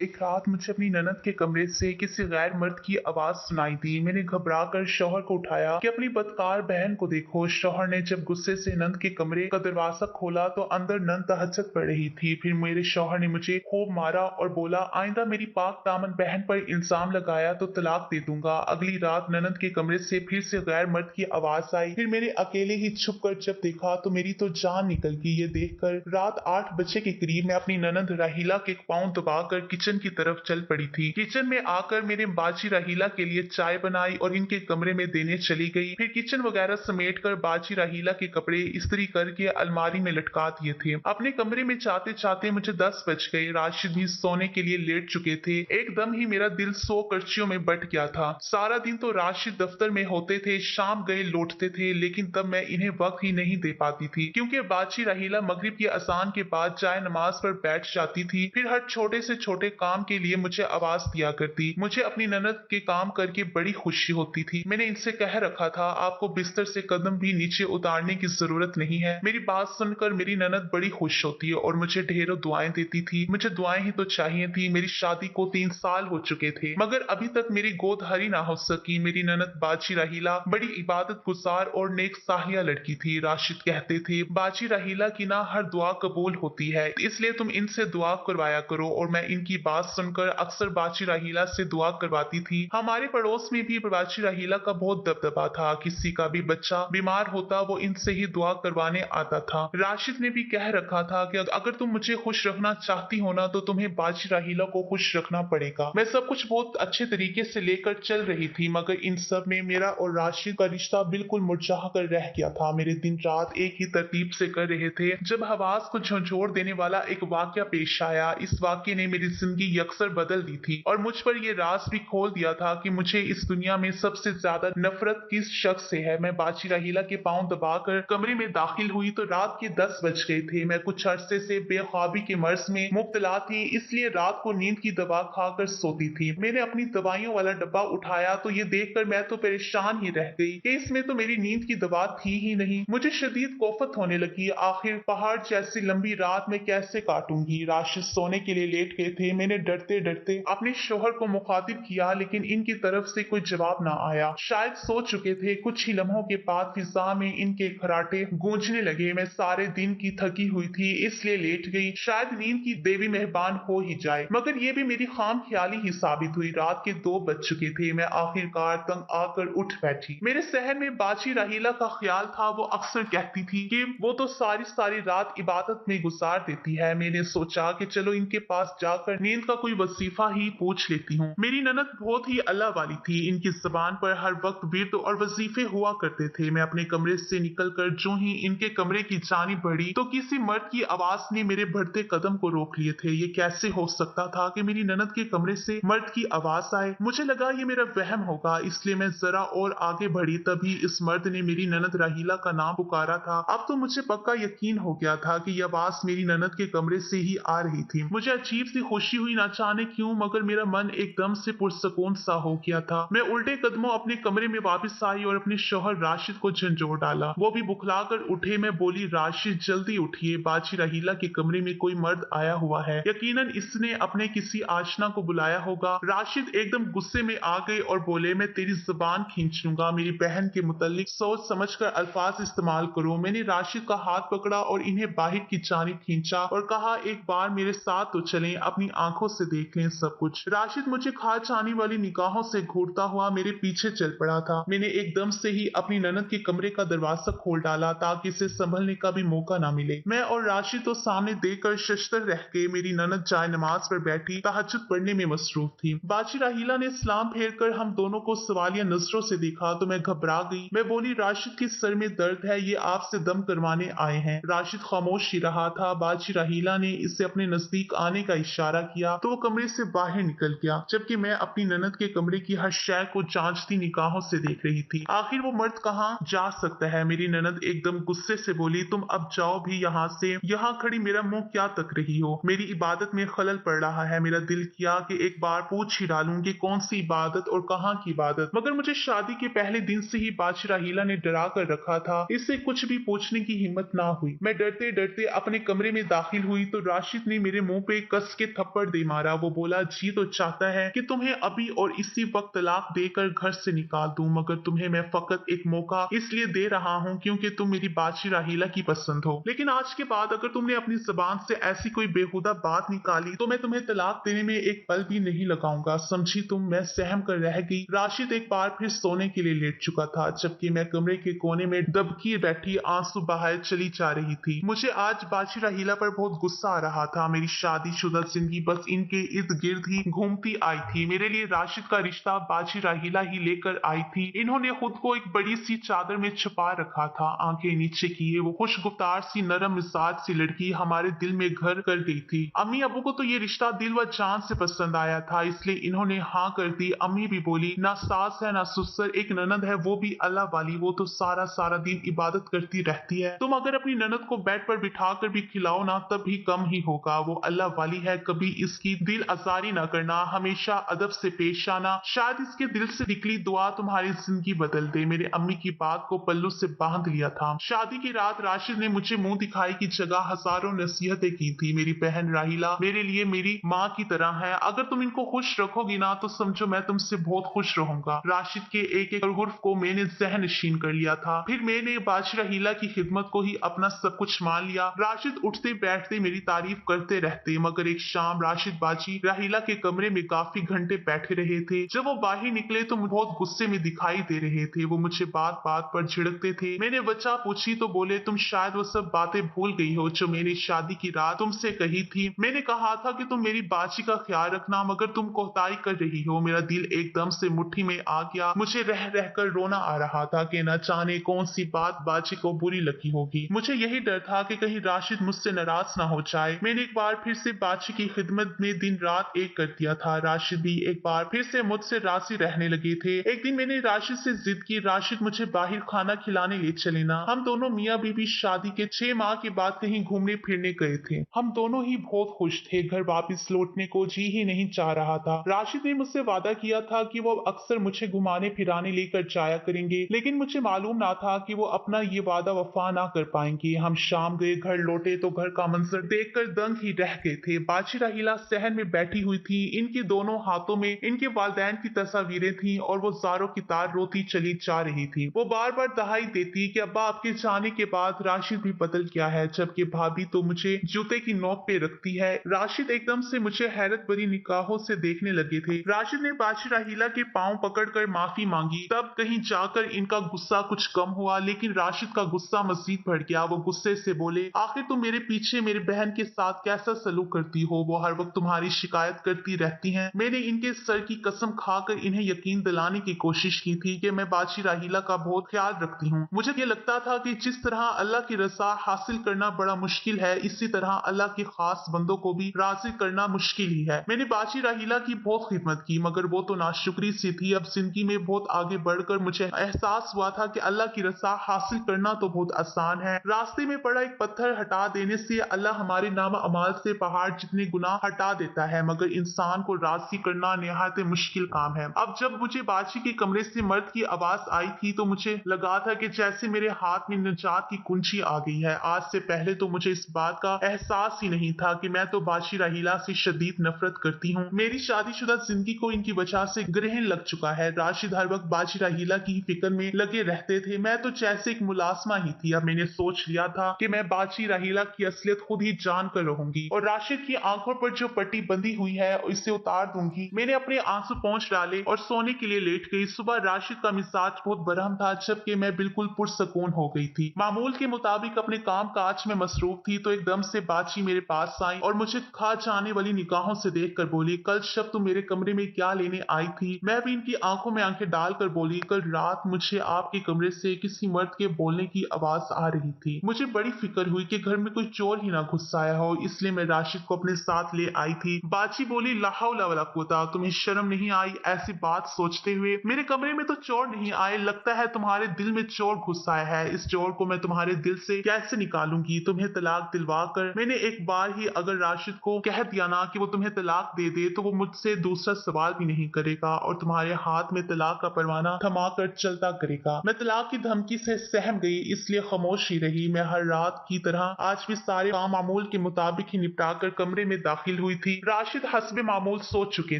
एक रात मुझे अपनी ननद के कमरे से किसी गैर मर्द की आवाज सुनाई दी। मैंने घबराकर शौहर को उठाया कि अपनी बदकार बहन को देखो। शौहर ने जब गुस्से से नंद के कमरे का दरवाजा खोला तो अंदर नंद तहज्जुद पढ़ रही थी। फिर मेरे शौहर ने मुझे खूब मारा और बोला, आइंदा मेरी पाक दामन बहन पर इल्जाम लगाया तो तलाक दे दूंगा। अगली रात ननद के कमरे से फिर से गैर मर्द की आवाज आई। फिर मैंने अकेले ही छुप कर जब देखा तो मेरी तो जान निकल गई। ये देखकर रात 8 बजे के करीब मैं अपनी ननद राहीला के पांव दबाकर किचन की तरफ चल पड़ी थी। किचन में आकर मेरे बाजी राहीला के लिए चाय बनाई और इनके कमरे में देने चली गई। फिर किचन वगैरह समेट कर बाजी राहीला के कपड़े इस्त्री करके अलमारी में लटका दिए थे। अपने कमरे में जाते जाते मुझे 10 बज गए। राशिद भी सोने के लिए लेट चुके थे। एकदम ही मेरा दिल 100 करचियों में बट गया था। सारा दिन तो राशिद दफ्तर में होते थे, शाम गए लौटते थे, लेकिन तब मैं इन्हें वक्त ही नहीं दे पाती थी क्योंकि बाजी राहीला मगरिब की अजान के बाद चाय नमाज पर बैठ जाती थी। फिर हर छोटे से छोटे काम के लिए मुझे आवाज दिया करती। मुझे अपनी ननद के काम करके बड़ी खुशी होती थी। मैंने इनसे कह रखा था, आपको बिस्तर से कदम भी नीचे उतारने की जरूरत नहीं है। मेरी बात सुनकर मेरी ननद बड़ी खुश होती है और मुझे ढेरों दुआएं देती थी। मुझे दुआएं ही तो चाहिए थी। मेरी शादी को 3 साल हो चुके थे मगर अभी तक मेरी गोद हरी ना हो सकी। मेरी ननद बाजी राहीला बड़ी इबादत गुजार और नेक साहिया लड़की थी। राशिद कहते थे, बाजी राहीला की ना हर दुआ कबूल होती है, इसलिए तुम इनसे दुआ करवाया करो। और मैं इनकी बात सुनकर अक्सर बाजी राहीला से दुआ करवाती थी। हमारे पड़ोस में भी बाजी राहीला का बहुत दबदबा था। किसी का भी बच्चा बीमार होता वो इनसे ही दुआ करवाने आता था। राशिद ने भी कह रखा था कि अगर तुम मुझे खुश रखना चाहती हो ना तो तुम्हें बाजी राहीला को खुश रखना पड़ेगा। मैं सब कुछ बहुत अच्छे तरीके से लेकर चल रही थी मगर इन सब में मेरा और राशिद का रिश्ता बिल्कुल मुरझा कर रह गया था। मेरे दिन रात एक ही तरतीब से कर रहे थे जब हवास को झंझोर देने वाला एक वाकया पेश आया। इस वाकये ने मेरी जिंदगी यकसर बदल दी थी और मुझ पर यह राज भी खोल दिया था कि मुझे इस दुनिया में सबसे ज्यादा नफरत किस शख्स से है। मैं बाजी राहीला के पांव दबाकर कमरे में दाखिल हुई तो रात के 10 बज गए थे। मैं कुछ अरसे से बेख्वाबी के मर्ज में मुब्तला थी, इसलिए रात को नींद की दवा खाकर सोती थी। मैंने अपनी दवाइयों वाला डब्बा उठाया तो ये देखकर मैं तो परेशान ही रह गई कि इसमें तो मेरी नींद की दवा थी ही नहीं। मुझे शदीद कोफत होने लगी। आखिर पहाड़ जैसी लंबी रात में कैसे काटूंगी। राशिद सोने के लिए लेट गए थे। मैंने डरते डरते अपने शोहर को मुखातिब किया लेकिन इनकी तरफ से कोई जवाब ना आया। शायद सो चुके थे। कुछ ही लम्हों के बाद फिजा में इनके खराटे गूंजने लगे। मैं सारे दिन की थकी हुई थी इसलिए लेट गई, शायद नींद की देवी मेहरबान हो ही जाए। मगर ये भी मेरी खाम ख्याली ही साबित हुई। रात के 2 बज चुके थे। मैं आखिरकार तंग आकर उठ बैठी। मेरे सहन में बाजी राहीला का ख्याल था। वो अक्सर कहती थी कि वो तो सारी सारी रात इबादत में गुजार देती है। मैंने सोचा कि चलो इनके पास जाकर नींद का कोई वजीफा ही पूछ लेती हूँ। मेरी ननद बहुत ही अल्लाह वाली थी। इनकी जबान पर हर वक्त विर्द और वजीफे हुआ करते थे। मैं अपने कमरे से निकलकर जो ही इनके कमरे की जानिब बढ़ी तो किसी मर्द की आवाज ने मेरे बढ़ते कदम को रोक लिए थे। ये कैसे हो सकता था कि मेरी ननद के कमरे से मर्द की आवाज आए। मुझे लगा ये मेरा वहम होगा, इसलिए मैं जरा और आगे बढ़ी। तभी इस मर्द ने मेरी ननद राहीला का नाम पुकारा था। अब तो मुझे पक्का यकीन हो गया था कि यह आवाज मेरी ननद के कमरे से ही आ रही थी। मुझे अजीब सी खुशी हुई, ना जाने क्यों मगर मेरा मन एकदम से पुरसकून सा हो गया था। मैं उल्टे कदमों अपने कमरे में वापस आई और अपने शौहर राशिद को झंझोर डाला। वो भी बुखलाकर उठे। मैं बोली, राशिद जल्दी उठिए, बाजी राहीला के कमरे में कोई मर्द आया हुआ है, यकीनन इसने अपने किसी आशना को बुलाया होगा। राशिद एकदम गुस्से में आ गए और बोले, मैं तेरी जुबान खींच लूंगा। मेरी बहन के मुतालिक सोच समझकर अल्फाज इस्तेमाल करो। मैंने राशिद का हाथ पकड़ा और इन्हें बाहर की जानिब खींचा और कहा, एक बार मेरे साथ तो चलें, अपनी आंखों से देख लें सब कुछ। राशिद मुझे खा जाने वाली निगाहों से घूरता हुआ मेरे पीछे चल पड़ा था। मैंने एकदम से ही अपनी ननद के कमरे का दरवाजा खोल डाला ताकि इसे संभलने का भी मौका ना मिले। मैं और राशिद तो सामने देखकर शशतर रह गए। मेरी ननद चाय नमाज पर बैठी तहज्जुद पढ़ने में मसरूफ थी। बाजी राहीला ने सलाम फेर कर हम दोनों को सवालिया नजरों से देखा तो मैं घबरा गई। मैं बोली, राशिद के सर में दर्द है, ये आपसे दम करवाने आए हैं। राशिद खामोश ही रहा था। बाजी राहीला ने इसे अपने नजदीक आने का इशारा किया तो वो कमरे से बाहर निकल गया, जबकि मैं अपनी ननद के कमरे की हर शय को जांचती निगाहों से देख रही थी। आखिर वो मर्द कहाँ जा सकता है। मेरी ननद एकदम गुस्से से बोली, तुम अब जाओ भी यहाँ से, यहाँ खड़ी मेरा मुंह क्या तक रही हो। मेरी इबादत में खलल पड़ रहा है। मेरा दिल किया कि एक बार पूछ ही डालूं कि कौन सी इबादत और कहाँ की इबादत, मगर मुझे शादी के पहले दिन से ही बाजी राहीला ने डरा कर रखा था। इससे कुछ भी पूछने की हिम्मत ना हुई। मैं डरते डरते अपने कमरे में दाखिल हुई तो राशिद ने मेरे मुंह पे कस के थप्पड़ थप्पड़ दे मारा। वो बोला, जी तो चाहता है कि तुम्हें अभी और इसी वक्त तलाक देकर घर से निकाल दूं, मगर तुम्हें मैं फकत एक मौका इसलिए दे रहा हूं क्योंकि तुम मेरी बाची राहीला की पसंद हो। लेकिन आज के बाद अगर तुमने अपनी जबान से ऐसी कोई बेहुदा बात निकाली तो मैं तुम्हें तलाक देने में एक पल भी नहीं लगाऊंगा। समझी तुम? मैं सहम कर रह गई। राशिद एक बार फिर सोने के लिए लेट चुका था, जबकि मैं कमरे के कोने में दबकी बैठी आंसू बहाए चली जा रही थी। मुझे आज बाची राहीला पर बहुत गुस्सा आ रहा था। मेरी शादीशुदा जिंदगी बस इनके इर्द गिर्द ही घूमती आई थी। मेरे लिए राशिद का रिश्ता बाची राहीला ही लेकर आई थी। इन्होंने खुद को एक बड़ी सी चादर में छुपा रखा था। आंखें नीचे किए वो खुशगुफ्तार सी नरम मिजाज सी लड़की हमारे दिल में घर कर गई थी। अम्मी अबू को तो ये रिश्ता दिल व जान से पसंद आया था, इसलिए इन्होंने हाँ कर दी। अम्मी भी बोली, ना सास है ना ससुर, एक ननद है वो भी अल्लाह वाली, वो तो सारा सारा दिन इबादत करती रहती है। तुम अगर अपनी ननद को बेड पर बिठा कर भी खिलाओ ना तब भी कम ही होगा। वो अल्लाह वाली है, कभी इसकी दिल आजारी ना करना, हमेशा अदब से पेश आना, शायद इसके दिल से निकली दुआ तुम्हारी जिंदगी बदल दे। मेरे अम्मी की बात को पल्लू से बांध लिया था। शादी की रात राशिद ने मुझे मुंह दिखाई की जगह हजारों नसीहतें की थी। मेरी बहन राहीला मेरे लिए मेरी माँ की तरह है, अगर तुम इनको खुश रखोगी ना तो समझो मैं तुमसे बहुत खुश रहूंगा। राशिद के एक एक हुर्फ को मैंने जहन नशीन कर लिया था। फिर मैंने बाची राहीला की खिदमत को ही अपना सब कुछ मान लिया। राशिद उठते बैठते मेरी तारीफ करते रहते, मगर एक शाम राशिद बाची राहीला के कमरे में काफी घंटे बैठे रहे थे। जब वो बाहर निकले तो मुझे बहुत गुस्से में दिखाई दे रहे थे। वो मुझे बात बात पर झिड़कते थे। मैंने वजह पूछी तो बोले, तुम शायद वो सब बातें भूल गई हो जो मैंने शादी की रात तुमसे कही थी। मैंने कहा था कि तुम मेरी बाची का ख्याल रखना, मगर तुम कोताही कर रही हो। मेरा दिल एकदम से मुट्ठी में आ गया। मुझे रह रहकर रोना आ रहा था कि न जाने कौन सी बात बाची को बुरी लगी होगी। मुझे यही डर था कि कहीं राशिद मुझसे नाराज ना हो जाए। मैंने एक बार फिर से बाची की खिदमत में दिन रात एक कर दिया था। राशिद भी एक बार फिर से मुझसे राजी रहने लगे थे। एक दिन मैंने राशिद से जिद की, राशिद मुझे बाहर खाना खिलाने ले चले ना। हम दोनों मियाँ बीवी शादी के 6 माह के बाद कहीं घूमने फिरने गए थे। हम दोनों ही बहुत खुश थे। घर वापस लौटने को जी ही नहीं चाह रहा था। राशिद ने मुझसे वादा किया था कि वो अक्सर मुझे घुमाने फिराने लेकर जाया करेंगे, लेकिन मुझे मालूम ना था कि वो अपना ये वादा वफा ना कर पाएंगे। हम शाम गए, घर लौटे तो घर का मंजर देखकर दंग ही रह गए थे। बाची राहीला सहन में बैठी हुई थी। इनके दोनों हाथों में इनके वालिदैन की तस्वीरें थी और वो जारों की तार रोती चली जा रही थी। वो बार बार दहाई देती कि अब्बा आपके जाने के बाद राशिद भी बदल गया है, जबकि भाभी तो मुझे जूते की नोक पे रखती है। राशिद एकदम से मुझे हैरत भरी निगाहों से देखने लगे थे। राशिद ने बाची राहीला के पांव पकड़कर माफी मांगी। तब कहीं जाकर इनका गुस्सा कुछ कम हुआ, लेकिन राशिद का गुस्सा मजीद बढ़ गया। वो गुस्से से बोले, आखिर तुम मेरे पीछे मेरी बहन के साथ कैसा सलूक करती हो? वो हर वक्त तुम्हारी शिकायत करती रहती हैं। मैंने इनके सर की कसम खाकर इन्हें यकीन दिलाने की कोशिश की थी कि मैं बाची राहीला का बहुत ख्याल रखती हूँ। मुझे ये लगता था कि जिस तरह अल्लाह की रजा हासिल करना बड़ा मुश्किल है, इसी तरह अल्लाह के खास बंदों को भी राजी करना मुश्किल ही है। मैंने बाची राहीला की बहुत खिदमत की, मगर वो तो नाशुक्री सी थी। अब जिंदगी में बहुत आगे बढ़कर मुझे एहसास हुआ था कि अल्लाह की रजा हासिल करना तो बहुत आसान है। रास्ते में पड़ा एक पत्थर हटा देने से अल्लाह हमारे नामा अमाल से पहाड़ जितने गुनाह हटा देता है, मगर इंसान को राजी करना निहायत मुश्किल काम है। अब जब मुझे बाची के कमरे से मर्द की आवाज आई थी तो मुझे लगा था कि जैसे मेरे हाथ में निजात की कुंजी आ गई है। आज से पहले तो मुझे इस बात का एहसास ही नहीं था कि मैं तो बाची राहीला से शदीद नफरत करती हूँ। मेरी शादीशुदा जिंदगी को इनकी वजह से ग्रहण लग चुका है। राशिद हर वक्त बाची राहीला की फिक्र में लगे रहते थे। मैं तो जैसे एक मुलाजमा ही थी। अब मैंने सोच लिया था कि मैं बाची राहीला की असलियत खुद ही जान कर रहूंगी और राशिद की आंखों पर जो पट्टी बंधी हुई है इसे उतार दूंगी। मैंने अपने आंसू पोंछ डाले और सोने के लिए लेट गई। सुबह राशिद का मिजाज बहुत बरहम था, जबकि मैं बिल्कुल पुरसकून हो गई थी। मामूल के मुताबिक अपने काम काज में मसरूफ थी तो एकदम से बाची मेरे पास आई और मुझे खा जाने वाली निगाहों से देखकर बोली, कल शब तुम मेरे कमरे में क्या लेने आई थी? मैं भी इनकी आंखों में आंखें डालकर बोली, कल रात मुझे आपके कमरे से किसी मर्द के बोलने की आवाज आ रही थी। मुझे बड़ी फिक्र हुई कि घर में कोई चोर ही ना घुस आया हो, इसलिए मैं राशिद को अपने साथ ले आई थी। बाची बोली, ला हौला वला कुव्वता, तुम्हें शर्म नहीं आई ऐसी बात सोचते हुए? मेरे कमरे में तो चोर नहीं आए, लगता है तुम्हारे दिल में चोर घुस आया है। इस चोर को मैं तुम्हारे दिल से कैसे निकालूंगी? तुम्हें तलाक दिलवा कर मैंने एक बार ही अगर राशिद को कह दिया ना कि वो तुम्हें तलाक दे दे तो वो मुझसे दूसरा सवाल भी नहीं करेगा और तुम्हारे हाथ में तलाक का परवाना थमा कर चलता करेगा। मैं तलाक की धमकी से सहम गई, इसलिए खामोश ही रही। मैं हर रात की तरह आज भी सारे काम मामूल के मुताबिक ही निपटा कर कमरे में दाखिल दाखिल हुई थी। राशिद हस्बे मामूल सो चुके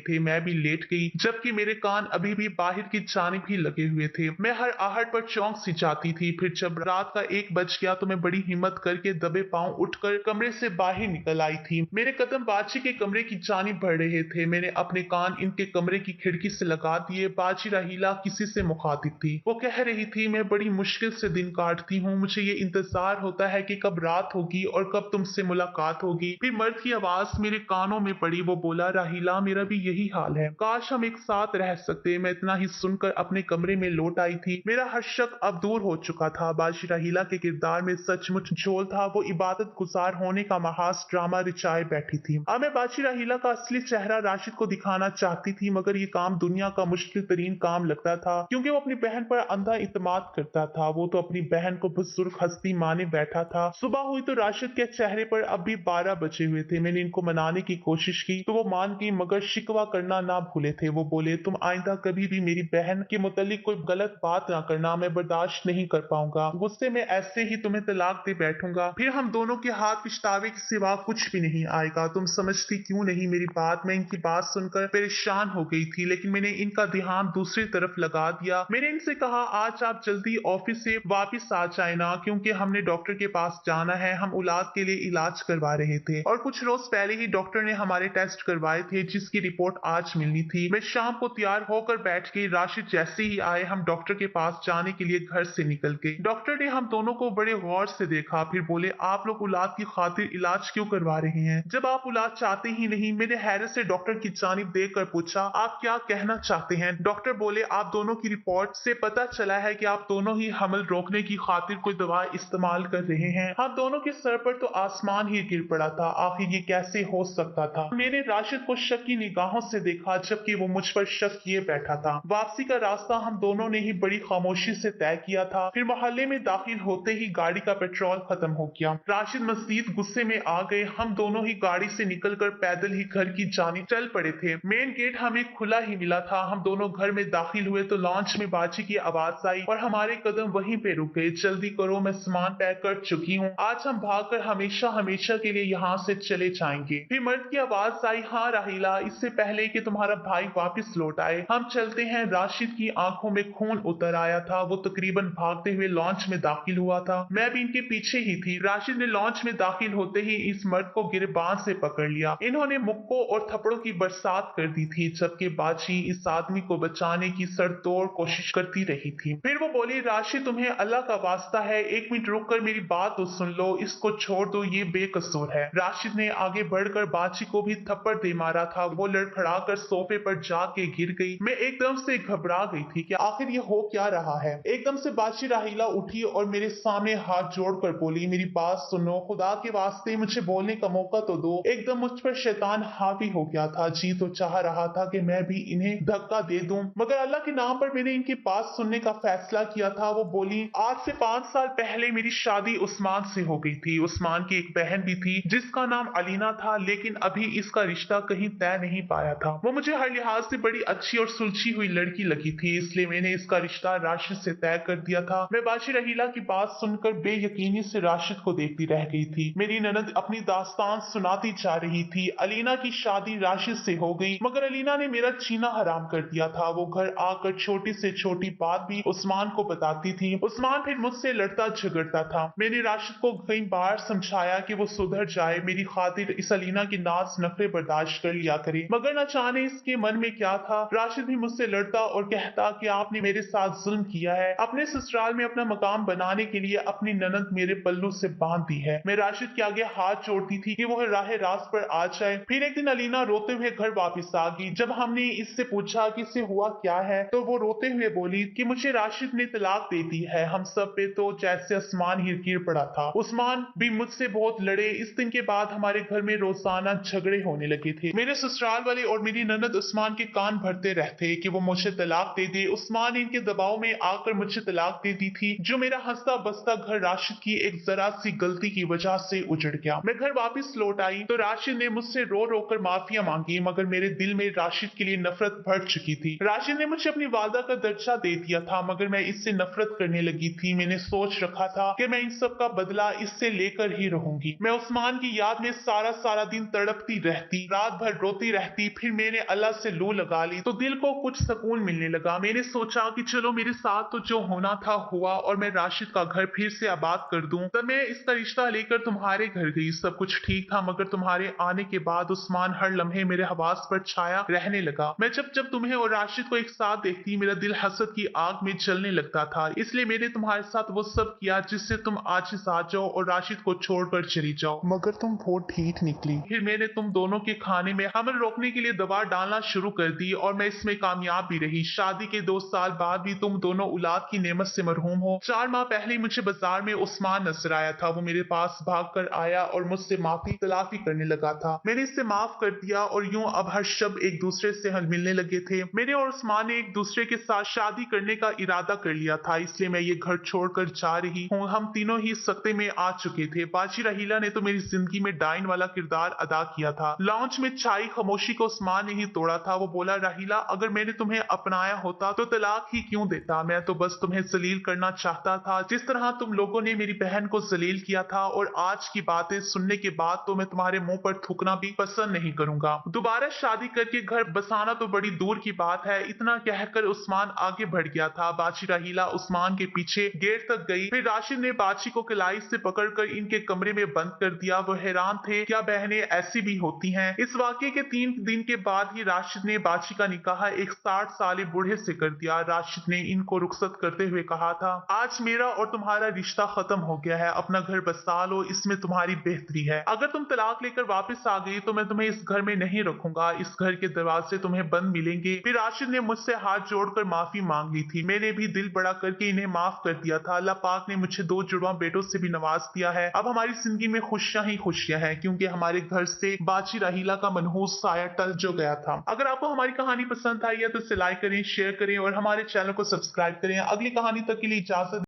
थे। मैं भी लेट गई, जबकि मेरे कान अभी भी बाहर की जानिब ही लगे हुए थे। मैं हर आहट पर चौंक सी जाती थी। फिर जब रात का 1 बज गया तो मैं बड़ी हिम्मत करके दबे पांव उठकर कमरे से बाहर निकल आई थी। मेरे कदम बाजी के कमरे की जानिब बढ़ रहे थे। मैंने अपने कान इनके कमरे की खिड़की से लगा दिए। बाजी राहीला किसी से मुखातिब थी। वो कह रही थी, मैं बड़ी मुश्किल से दिन काटती हूँ। मुझे ये इंतजार होता है कि कब रात होगी और कब तुमसे मुलाकात होगी। फिर मर्द की आवाज मेरे कानों में पड़ी। वो बोला, राहीला मेरा भी यही हाल है, काश हम एक साथ रह सकते। मैं इतना ही सुनकर अपने कमरे में लौट आई थी। मेरा हर शक अब दूर हो चुका था। बाजी राहीला के किरदार में सचमुच झोल था। वो इबादत गुजार होने का महाज ड्रामा रिचाए बैठी थी। अब मैं बाजी राहीला का असली चेहरा राशिद को दिखाना चाहती थी, मगर ये काम दुनिया का मुश्किल तरीन काम लगता था, क्योंकि वो अपनी बहन पर अंधा इत्मीनान करता था। वो तो अपनी बहन को बुजुर्ग हस्ती माने बैठा था। सुबह हुई तो राशिद के चेहरे पर अब भी 12 बजे हुए थे। मैंने इनको मनाने की कोशिश की तो वो मान गई, मगर शिकवा करना ना भूले थे। वो बोले, तुम आइंदा कभी भी मेरी बहन के मुतालिक कोई गलत बात ना करना, मैं बर्दाश्त नहीं कर पाऊंगा। गुस्से में ऐसे ही तुम्हें तलाक दे बैठूंगा, फिर हम दोनों के हाथ पिछतावे के सिवा कुछ भी नहीं आएगा। तुम समझती क्यों नहीं मेरी बात। मैं इनकी बात सुनकर परेशान हो गई थी, लेकिन मैंने इनका ध्यान दूसरी तरफ लगा दिया। मैंने इनसे कहा, आज आप जल्दी ऑफिस से वापिस आ जाए ना, क्योंकि हमने डॉक्टर के पास जाना है। हम औलाद के लिए इलाज करवा रहे थे और कुछ रोज पहले ही डॉक्टर ने हमारे टेस्ट करवाए थे, जिसकी रिपोर्ट आज मिलनी थी। मैं शाम को तैयार होकर बैठ गई। राशिद जैसे ही आए, हम डॉक्टर के पास जाने के लिए घर से निकल गए। डॉक्टर ने हम दोनों को बड़े गौर से देखा, फिर बोले, आप लोग औलाद की खातिर इलाज क्यों करवा रहे हैं, जब आप औलाद चाहते ही नहीं। मैंने हैरत से डॉक्टर की जानिब देखकर पूछा, आप क्या कहना चाहते हैं। डॉक्टर बोले, आप दोनों की रिपोर्ट से पता चला है कि आप दोनों ही हमल रोकने की खातिर कोई दवा इस्तेमाल कर रहे हैं। हम दोनों के सर पर तो आसमान ही गिर पड़ा था। आखिर ये कैसे हो सकता था। मैंने राशिद को शक की निगाहों से देखा, जबकि वो मुझ पर शक किए बैठा था। वापसी का रास्ता हम दोनों ने ही बड़ी खामोशी से तय किया था। फिर मोहल्ले में दाखिल होते ही गाड़ी का पेट्रोल खत्म हो गया। राशिद मजीद गुस्से में आ गए। हम दोनों ही गाड़ी से निकलकर पैदल ही घर की जानिब चल पड़े थे। मेन गेट हमें खुला ही मिला था। हम दोनों घर में दाखिल हुए तो लॉन्च में बाजी की आवाज आई और हमारे कदम वहीं पे रुक गए। जल्दी करो, मैं सामान पैक कर चुकी हूँ। आज हम भागकर हमेशा हमेशा के लिए यहाँ से चले जाएंगे। फिर मर्द की आवाज आई, हाँ राहीला, इससे पहले कि तुम्हारा भाई वापस लौट आए, हम चलते हैं। राशिद की आंखों में खून उतर आया था। वो तकरीबन भागते हुए लॉन्च में दाखिल हुआ था। मैं भी इनके पीछे ही थी। राशिद ने लॉन्च में दाखिल होते ही इस मर्द को गिरबान से पकड़ लिया। इन्होंने मुक्कों और थप्पड़ों की बरसात कर दी थी, जबकि बाजी इस आदमी को बचाने की सरतोड़ कोशिश करती रही थी। फिर वो बोली, राशिद, तुम्हें अल्लाह का वास्ता है, 1 मिनट रुक कर मेरी बात तो सुन लो, इसको छोड़ दो, ये बेकसूर है। राशिद ने आगे बढ़कर बाजी को भी थप्पड़ दे मारा था। वो लड़खड़ा कर सोफे पर जाके गिर गई। मैं एकदम से घबरा गई थी कि आखिर ये हो क्या रहा है। एकदम से बाजी राहीला उठी और मेरे सामने हाथ जोड़कर बोली, मेरी बात सुनो, खुदा के वास्ते मुझे बोलने का मौका तो दो। एकदम मुझ पर शैतान हावी हो गया था। जी तो चाह रहा था कि मैं भी इन्हें धक्का दे दूं, मगर अल्लाह के नाम पर मैंने इनकी बात सुनने का फैसला किया था। वो बोली, आज से 5 साल पहले मेरी शादी उस्मान से हो गई थी। उस्मान की एक बहन भी थी जिसका नाम अलीना था, लेकिन अभी इसका रिश्ता कहीं तय नहीं पाया था। वो मुझे हर लिहाज से बड़ी अच्छी और सुलझी हुई लड़की लगी थी, इसलिए मैंने इसका रिश्ता राशिद से तय कर दिया था। मैं बाजी रहीला की बात सुनकर बेयकीनी से राशिद को देखती रह गई थी। मेरी ननद अपनी दास्तान सुनाती जा रही थी। अलीना की शादी राशिद से हो गई, मगर अलीना ने मेरा जीना हराम कर दिया था। वो घर आकर छोटी से छोटी बात भी उस्मान को बताती थी। उस्मान फिर मुझसे लड़ता झगड़ता था। मैंने राशिद को कई बार समझाया कि वो सुधर जाए, मेरी खातिर इस अलीना की नाज नखरे बर्दाश्त कर लिया करे, मगर न जाने इसके मन में क्या था। राशिद भी मुझसे लड़ता और कहता कि आपने मेरे साथ जुल्म किया है, अपने ससुराल में अपना मकाम बनाने के लिए अपनी ननद मेरे पल्लू से बांध दी है। मैं राशिद के आगे हाथ जोड़ती थी कि वो राह रास्त पर आ जाए। फिर एक दिन अलीना रोते हुए घर वापस आ गई। जब हमने इससे पूछा कि इससे हुआ क्या है, तो वो रोते हुए बोली कि मुझे राशिद ने तलाक दे दी है। हम सब पे तो जैसे आसमान ही गिर पड़ा था। उस्मान भी मुझसे बहुत लड़े। इस दिन के बाद हमारे घर में रोजाना झगड़े होने लगे थे। मेरे ससुराल वाले और मेरी ननद उस्मान के कान भरते रहते कि वो मुझे तलाक दे दे। उस्मान ने इनके दबाव में आकर मुझे तलाक दे दी थी, जो मेरा हंसता बसता घर राशिद की एक जरा सी गलती की वजह से उजड़ गया। मैं घर वापस लौट आई तो राशिद ने मुझसे रो रो कर माफिया मांगी, मगर मेरे दिल में राशिद के लिए नफरत भर चुकी थी। राशिद ने मुझे अपनी वालदा का दर्जा दे दिया था, मगर मैं इससे नफरत करने लगी थी। मैंने सोच रखा था कि मैं इन सब का बदला इससे लेकर ही रहूंगी। मैं उस्मान की याद में सारा सारा दिन तड़पती रहती, रात भर रोती रहती, फिर मैंने अल्लाह से लो लगा ली तो दिल को कुछ सुकून मिलने लगा। मैंने सोचा कि चलो मेरे साथ तो जो होना था हुआ और मैं राशिद का घर फिर से आबाद कर दूं। तब मैं इसका रिश्ता लेकर तुम्हारे घर गई। सब कुछ ठीक था मगर तुम्हारे आने के बाद उस्मान हर लम्हे मेरे हवास पर छाया रहने लगा। मैं जब जब तुम्हें और राशिद को एक साथ देखती मेरा दिल हसद की आग में जलने लगता था। इसलिए मैंने तुम्हारे साथ वो सब किया जिससे तुम आज ही साथ जाओ और राशिद को छोड़कर चली जाओ, मगर तुम बहुत ठीक निकली। फिर मैंने तुम दोनों के खाने में हमल रोकने के लिए दवा डालना शुरू कर दी और मैं इसमें कामयाब भी रही। शादी के 2 साल बाद भी तुम दोनों औलाद की नेमत से मरहूम हो। 4 माह पहले मुझे बाजार में उस्मान नजर आया था। वो मेरे पास भाग कर आया और मुझसे माफी तलाफी करने लगा था। मैंने इससे माफ कर दिया और यूं अब हर शब एक दूसरे से हम मिलने लगे थे। मेरे और उस्मान ने एक दूसरे के साथ शादी करने का इरादा कर लिया था, इसलिए मैं ये घर छोड़कर जा रही हूँ। हम तीनों ही सत्ते में आ चुके थे। बाजी रहीला ने तो मेरी जिंदगी में डाइन वाला किरदार अदा किया था। लॉन्च में छाई खामोशी को उस्मान ने ही तोड़ा था। वो बोला, राहीला अगर मैंने तुम्हें अपनाया होता तो तलाक ही क्यों देता। मैं तो बस तुम्हें जलील करना चाहता था जिस तरह तुम लोगों ने मेरी बहन को जलील किया था। और आज की बातें सुनने के बाद तो मैं तुम्हारे मुंह पर थूकना भी पसंद नहीं करूंगा। दोबारा शादी करके घर बसाना तो बड़ी दूर की बात है। इतना कहकर उस्मान आगे बढ़ गया था। बाची रहीला उस्मान के पीछे गेट तक गई। फिर राशिद ने बाची को कलाई से पकड़कर इनके कमरे में बंद कर दिया। वो हैरान थे क्या बहनें ऐसी भी होती हैं। इस वाकये के 3 दिन के बाद ही राशिद ने बाची का निकाह एक 60 साल बूढ़े से कर दिया। राशिद ने इनको रुखसत करते हुए कहा था, आज मेरा और तुम्हारा रिश्ता खत्म हो गया है। अपना घर बसा लो, इसमें तुम्हारी बेहतरी है। अगर तुम तलाक लेकर वापस आ गई तो मैं तुम्हें इस घर में नहीं रखूंगा। इस घर के दरवाजे तुम्हें बंद मिलेंगे। फिर राशिद ने मुझसे हाथ जोड़कर माफी मांग ली थी। मैंने भी दिल बड़ा करके इन्हें माफ कर दिया था। अल्लाह पाक ने मुझे 2 जुड़वा बेटों से भी नवाज दिया है। अब हमारी जिंदगी में खुशियां ही खुशियां हैं क्योंकि हमारे घर से बाची रहीला का मनहूस साया टल जो गया था। अगर आपको हमारी कहानी पसंद आई है तो इसे लाइक करें, शेयर करें और हमारे चैनल को सब्सक्राइब करें। अगली कहानी तक के लिए इजाजत।